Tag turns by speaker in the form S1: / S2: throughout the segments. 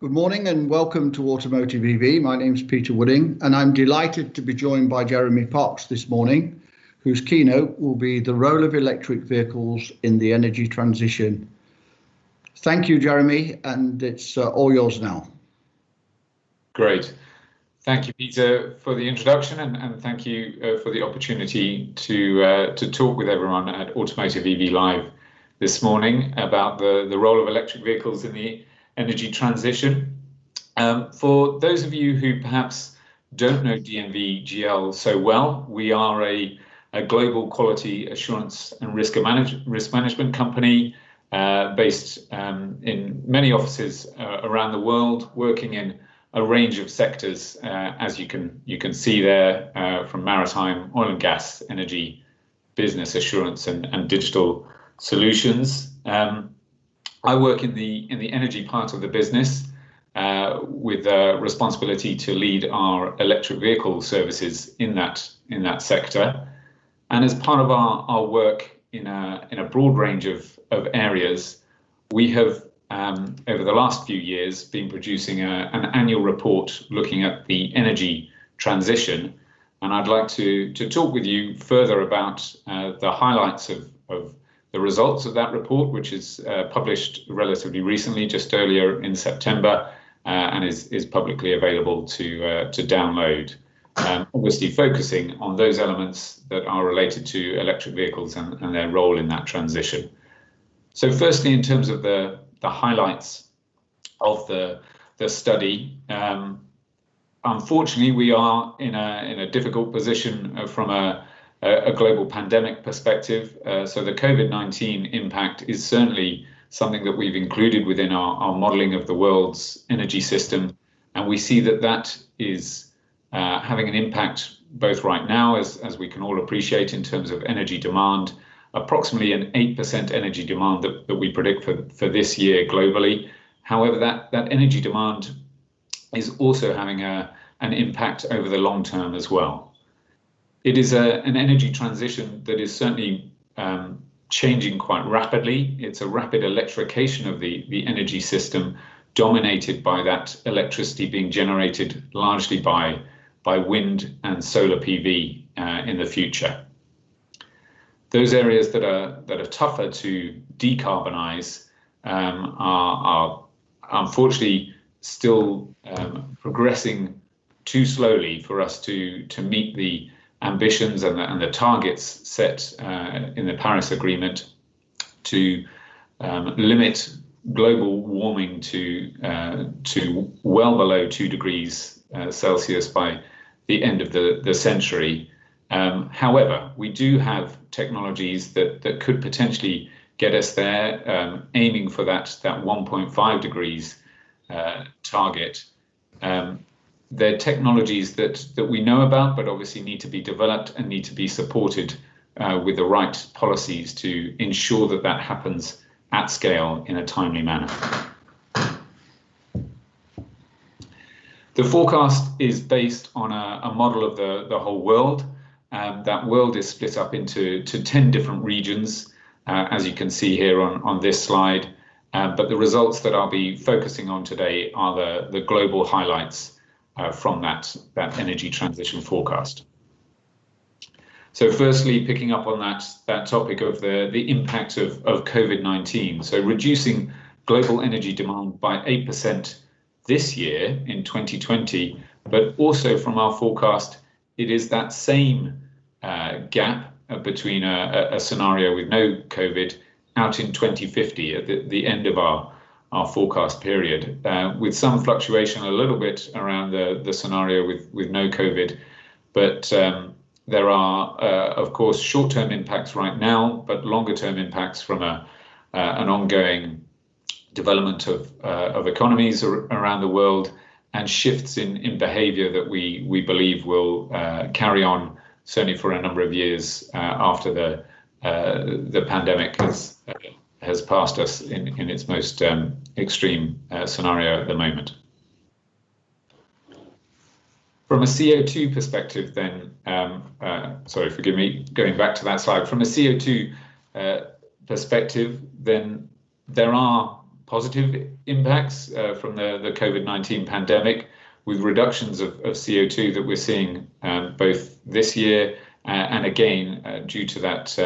S1: Good morning and welcome to Automotive EV. My name's Peter Wooding and I'm delighted to be joined by Jeremy Parks this morning, whose keynote will be the role of electric vehicles in the energy transition. Thank you, Jeremy, and it's all yours now.
S2: Great. Thank you, Peter, for the introduction and thank you for the opportunity to talk with everyone at Automotive EV Live this morning about the role of electric vehicles in the energy transition. For those of you who perhaps don't know DNV GL so well, we are a global quality assurance and risk management company based in many offices around the world, working in a range of sectors, as you can see there, from maritime, oil and gas, energy, business assurance, and digital solutions. I work in the energy part of the business with responsibility to lead our electric vehicle services in that sector. And as part of our work in a broad range of areas, we have over the last few years been producing an annual report looking at the energy transition. And I'd like to talk with you further about the highlights of the results of that report, which is published relatively recently, just earlier in September, and is publicly available to download. Obviously focusing on those elements that are related to electric vehicles and their role in that transition. So firstly, in terms of the highlights of the study, unfortunately, we are in a difficult position from a global pandemic perspective. So the COVID-19 impact is certainly something that we've included within our modelling of the world's energy system. And we see that is having an impact both right now, as we can all appreciate, in terms of energy demand, approximately an 8% energy demand that we predict for this year globally. However, that energy demand is also having an impact over the long term as well. It is an energy transition that is certainly changing quite rapidly. It's a rapid electrification of the energy system, dominated by that electricity being generated largely by wind and solar PV in the future. Those areas that are tougher to decarbonize are unfortunately still progressing too slowly for us to meet the ambitions and the targets set in the Paris Agreement to limit global warming to well below 2 degrees Celsius by the end of the century. However, we do have technologies that could potentially get us there, aiming for that 1.5 degrees target. They're technologies that we know about, but obviously need to be developed and need to be supported with the right policies to ensure that happens at scale in a timely manner. The forecast is based on a model of the whole world. That world is split up into 10 different regions, as you can see here on this slide. But the results that I'll be focusing on today are the global highlights from that energy transition forecast. So firstly, picking up on that topic of the impact of COVID-19. So reducing global energy demand by 8% this year in 2020, but also from our forecast, it is that same gap between a scenario with no COVID out in 2050 at the end of our forecast period, with some fluctuation a little bit around the scenario with no COVID. But there are, of course, short-term impacts right now, but longer-term impacts from an ongoing development of economies around the world and shifts in behavior that we believe will carry on certainly for a number of years after the pandemic has passed us in its most extreme scenario at the moment. From a CO2 perspective then, sorry, forgive me, going back to that slide, from a CO2 perspective, then there are positive impacts from the COVID-19 pandemic, with reductions of CO2 that we're seeing both this year and again due to that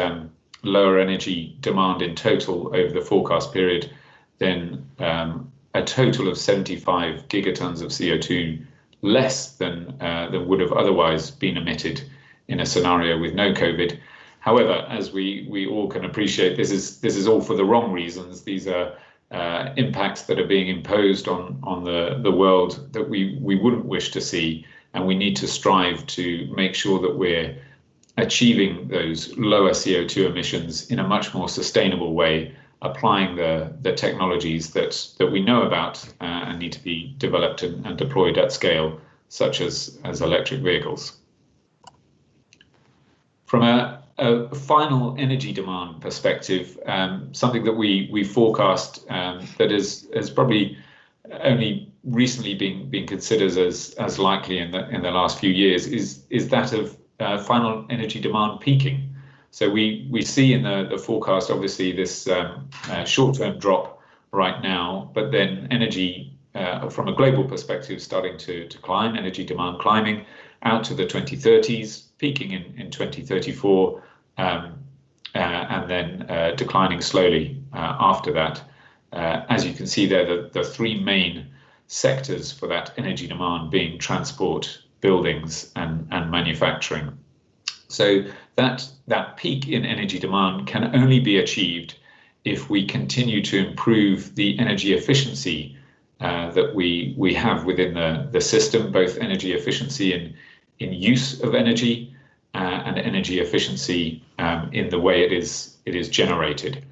S2: lower energy demand in total over the forecast period, then a total of 75 gigatons of CO2 less than would have otherwise been emitted in a scenario with no COVID. However, as we all can appreciate, this is all for the wrong reasons. These are impacts that are being imposed on the world that we wouldn't wish to see, and we need to strive to make sure that we're achieving those lower CO2 emissions in a much more sustainable way, applying the technologies that we know about and need to be developed and deployed at scale, such as electric vehicles. From a final energy demand perspective, something that we forecast that has probably only recently been considered as likely in the last few years is that of final energy demand peaking. So we see in the forecast obviously this short-term drop right now, but then energy from a global perspective starting to climb, energy demand climbing out to the 2030s, peaking in 2034, and then declining slowly after that. As you can see there, the three main sectors for that energy demand being transport, buildings, and manufacturing. So that peak in energy demand can only be achieved if we continue to improve the energy efficiency that we have within the system, both energy efficiency in use of energy and energy efficiency in the way it is generated.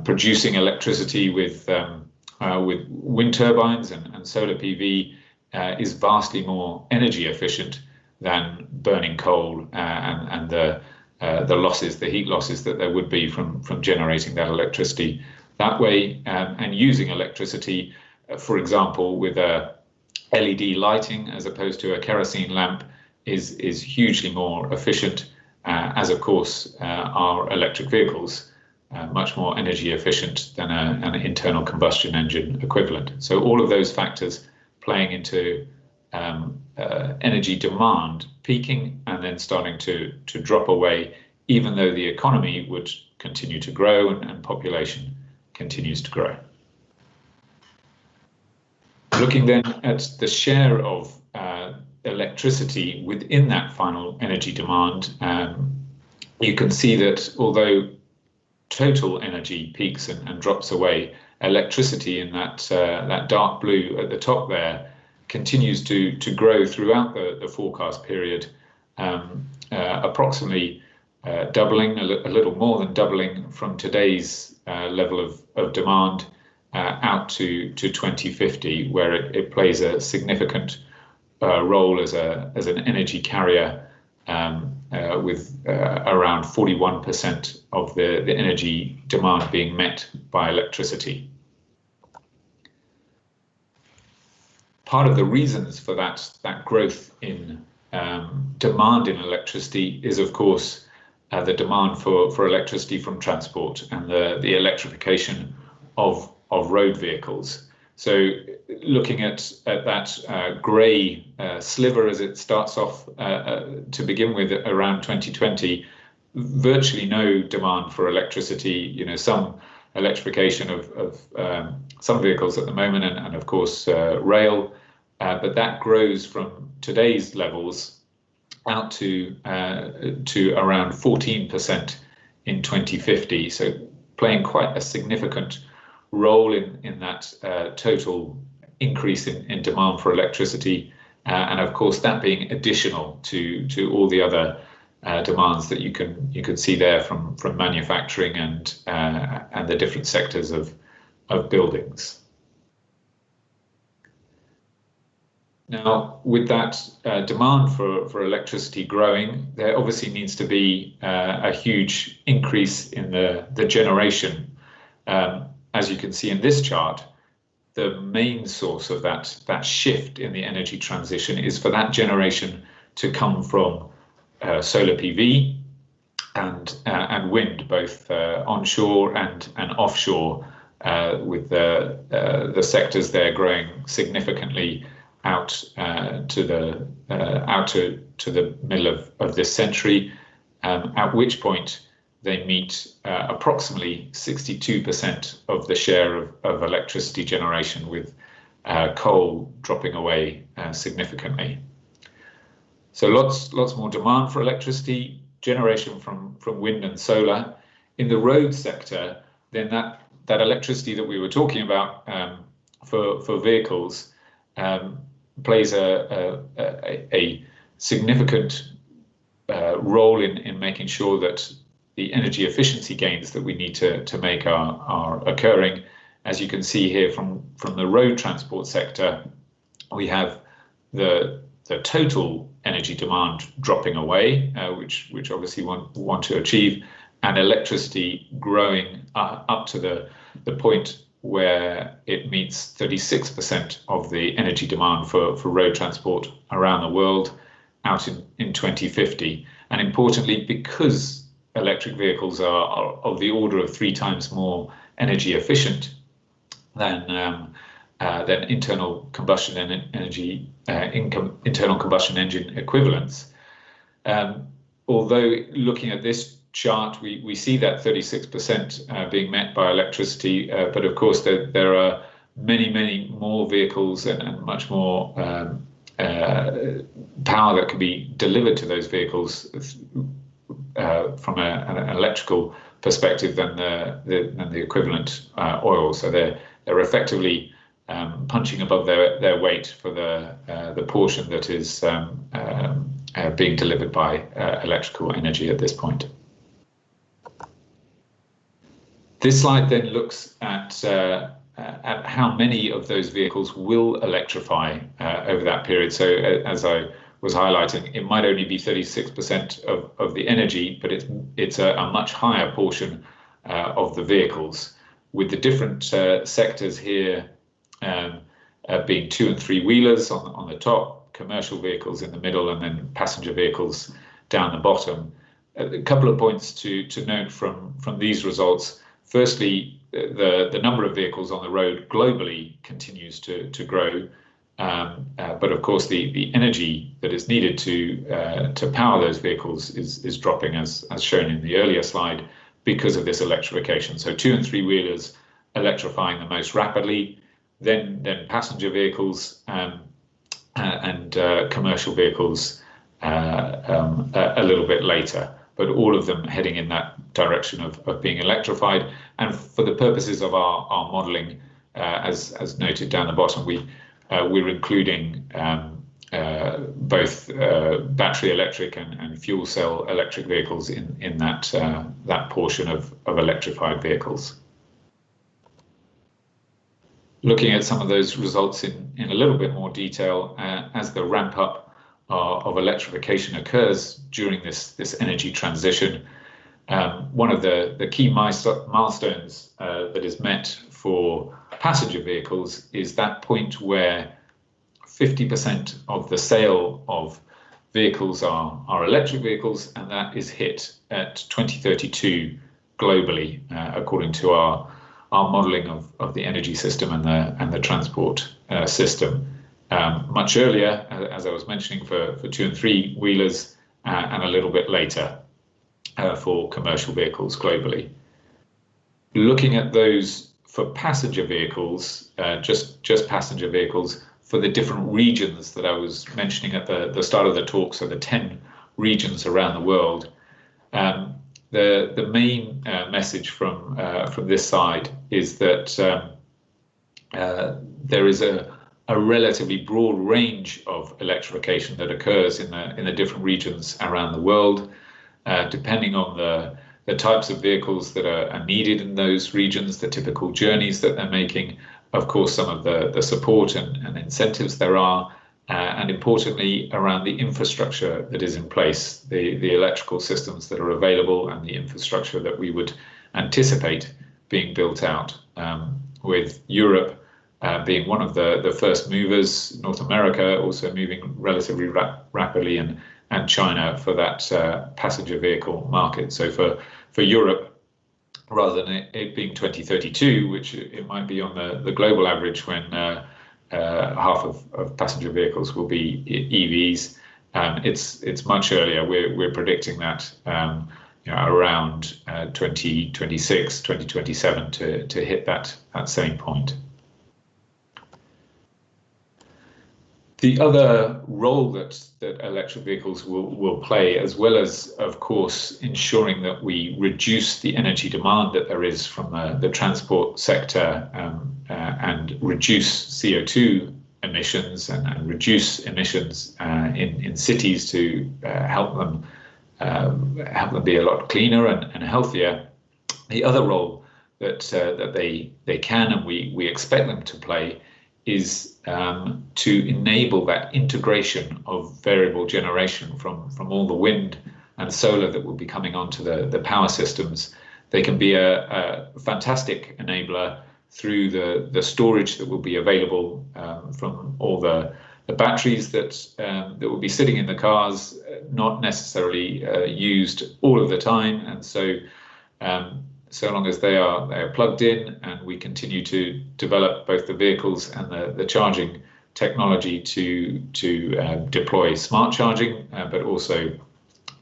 S2: Producing electricity with wind turbines and solar PV is vastly more energy efficient than burning coal and the heat losses that there would be from generating that electricity that way, and using electricity, for example, with a LED lighting as opposed to a kerosene lamp is hugely more efficient, as of course are electric vehicles, much more energy efficient than an internal combustion engine equivalent. So all of those factors playing into energy demand peaking and then starting to drop away, even though the economy would continue to grow and population continues to grow. Looking then at the share of electricity within that final energy demand, you can see that although total energy peaks and drops away, electricity in that dark blue at the top there continues to grow throughout the forecast period, approximately doubling, a little more than doubling from today's level of demand out to 2050, where it plays a significant role as an energy carrier, with around 41% of the energy demand being met by electricity. Part of the reasons for that growth in demand in electricity is, of course, the demand for electricity from transport and the electrification of road vehicles. So looking at that grey sliver as it starts off to begin with around 2020, virtually no demand for electricity. Some electrification of some vehicles at the moment, and of course rail, but that grows from today's levels out to around 14% in 2050. So playing quite a significant role in that total increase in demand for electricity, and of course that being additional to all the other demands that you can see there from manufacturing and the different sectors of buildings. Now, with that demand for electricity growing, there obviously needs to be a huge increase in the generation. As you can see in this chart, the main source of that shift in the energy transition is for that generation to come from solar PV and wind, both onshore and offshore, with the sectors there growing significantly out to the middle of this century, at which point they meet approximately 62% of the share of electricity generation, with coal dropping away significantly. So lots more demand for electricity, generation from wind and solar. In the road sector, then that electricity that we were talking about for vehicles plays a significant role in making sure that the energy efficiency gains that we need to make are occurring. As you can see here from the road transport sector, we have the total energy demand dropping away, which obviously we want to achieve, and electricity growing up to the point where it meets 36% of the energy demand for road transport around the world out in 2050. And importantly, because electric vehicles are of the order of 3 times more energy efficient than internal combustion engine equivalents. Although looking at this chart, we see that 36% being met by electricity, but of course there are many more vehicles and much more power that can be delivered to those vehicles from an electrical perspective than the equivalent oil. So they're effectively punching above their weight for the portion that is being delivered by electrical energy at this point. This slide then looks at how many of those vehicles will electrify over that period. So as I was highlighting, it might only be 36% of the energy, but it's a much higher portion of the vehicles, with the different sectors here being 2- and 3-wheelers on the top, commercial vehicles in the middle, and then passenger vehicles down the bottom. A couple of points to note from these results. Firstly, the number of vehicles on the road globally continues to grow, but of course the energy that is needed to power those vehicles is dropping, as shown in the earlier slide, because of this electrification. So 2- and 3-wheelers electrifying the most rapidly, then passenger vehicles and commercial vehicles a little bit later, but all of them heading in that direction of being electrified. And for the purposes of our modelling, as noted down the bottom, we're including both battery electric and fuel cell electric vehicles in that portion of electrified vehicles. Looking at some of those results in a little bit more detail, as the ramp up of electrification occurs during this energy transition, one of the key milestones that is met for passenger vehicles is that point where 50% of the sale of vehicles are electric vehicles, and that is hit at 2032 globally, according to our modelling of the energy system and the transport system. Much earlier, as I was mentioning, for 2- and 3-wheelers, and a little bit later for commercial vehicles globally. Looking at those for passenger vehicles, just passenger vehicles, for the different regions that I was mentioning at the start of the talk, so the 10 regions around the world, the main message from this side is that there is a relatively broad range of electrification that occurs in the different regions around the world, depending on the types of vehicles that are needed in those regions, the typical journeys that they're making, of course, some of the support and incentives there are, and importantly, around the infrastructure that is in place, the electrical systems that are available, and the infrastructure that we would anticipate being built out, with Europe being one of the first movers, North America also moving relatively rapidly, and China for that passenger vehicle market. So for Europe, rather than it being 2032, which it might be on the global average when half of passenger vehicles will be EVs. It's much earlier. We're predicting that around 2026, 2027 to hit that same point. The other role that electric vehicles will play, as well as, of course, ensuring that we reduce the energy demand that there is from the transport sector and reduce CO2 emissions and reduce emissions in cities to help them be a lot cleaner and healthier. The other role that they can and we expect them to play is to enable that integration of variable generation from all the wind and solar that will be coming onto the power systems. They can be a fantastic enabler through the storage that will be available from all the batteries that will be sitting in the cars, not necessarily used all of the time, and so long as they are plugged in, and we continue to develop both the vehicles and the charging technology to deploy smart charging, but also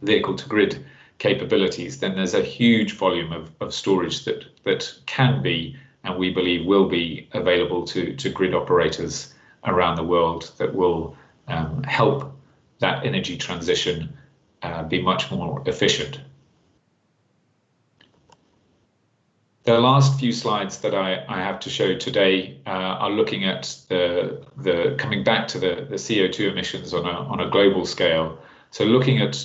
S2: vehicle to grid capabilities, then there's a huge volume of storage that can be, and we believe will be, available to grid operators around the world that will help that energy transition be much more efficient. The last few slides that I have to show today are looking at the coming back to the CO2 emissions on a global scale. So looking at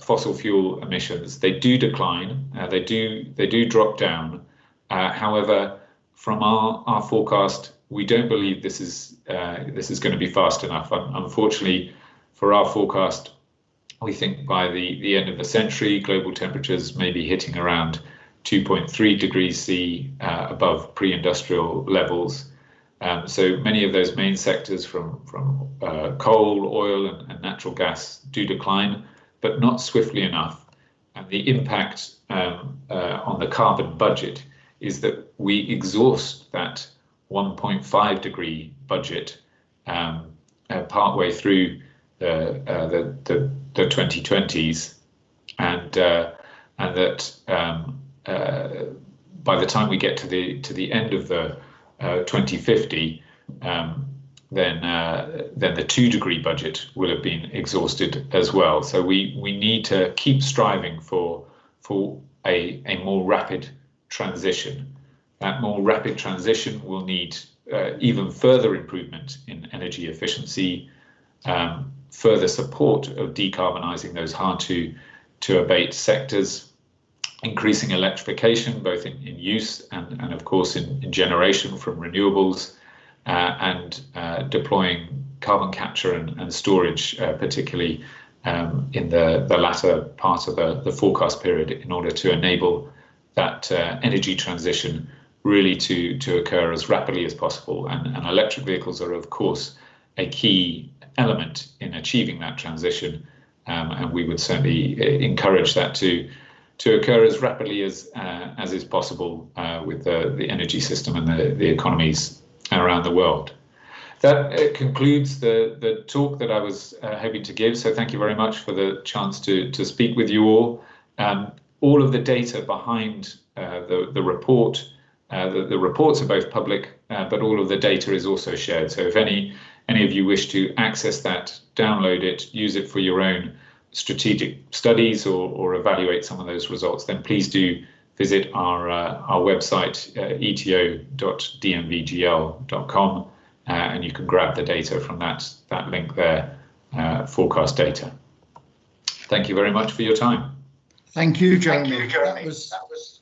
S2: fossil fuel emissions, they do decline, they do drop down. However, from our forecast, we don't believe this is going to be fast enough. Unfortunately, for our forecast, we think by the end of the century, global temperatures may be hitting around 2.3 degrees C above pre-industrial levels. So many of those main sectors from coal, oil and natural gas do decline, but not swiftly enough. And the impact on the carbon budget is that we exhaust that 1.5 degree budget partway through the 2020s, and that by the time we get to the end of the 2050, then the 2 degree budget will have been exhausted as well. So we need to keep striving for a more rapid transition. That more rapid transition will need even further improvement in energy efficiency, further support of decarbonising those hard to abate sectors, increasing electrification, both in use and of course in generation from renewables, and deploying carbon capture and storage, particularly in the latter part of the forecast period, in order to enable that energy transition really to occur as rapidly as possible. And electric vehicles are, of course, a key element in achieving that transition, and we would certainly encourage that to occur as rapidly as is possible with the energy system and the economies around the world. That concludes the talk that I was hoping to give. So thank you very much for the chance to speak with you all. All of the data behind the report, the reports are both public, but all of the data is also shared. So if any of you wish to access that, download it, use it for your own strategic studies or evaluate some of those results, then please do visit our website, eto.dmvgl.com, and you can grab the data from that link there, forecast data. Thank you very much for your time.
S1: Thank you, Jeremy. That was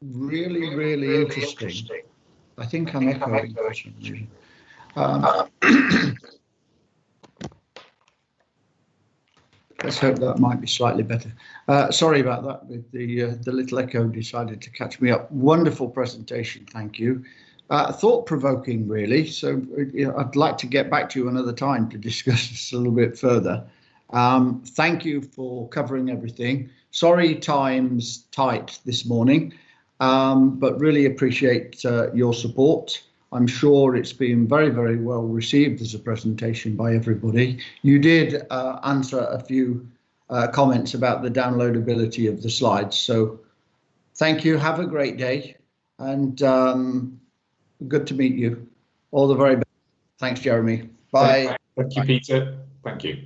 S1: really, really interesting. I think I'm echoing for some reason. Let's hope that might be slightly better. Sorry about that. The little echo decided to catch me up. Wonderful presentation, thank you. Thought-provoking, really. So I'd like to get back to you another time to discuss this a little bit further. Thank you for covering everything. Sorry time's tight this morning, but really appreciate your support. I'm sure it's been very, very well received as a presentation by everybody. You did answer a few comments about the downloadability of the slides. So thank you. Have a great day, and good to meet you. All the very best. Thanks, Jeremy. Bye.
S2: Thank you, Peter. Thank you.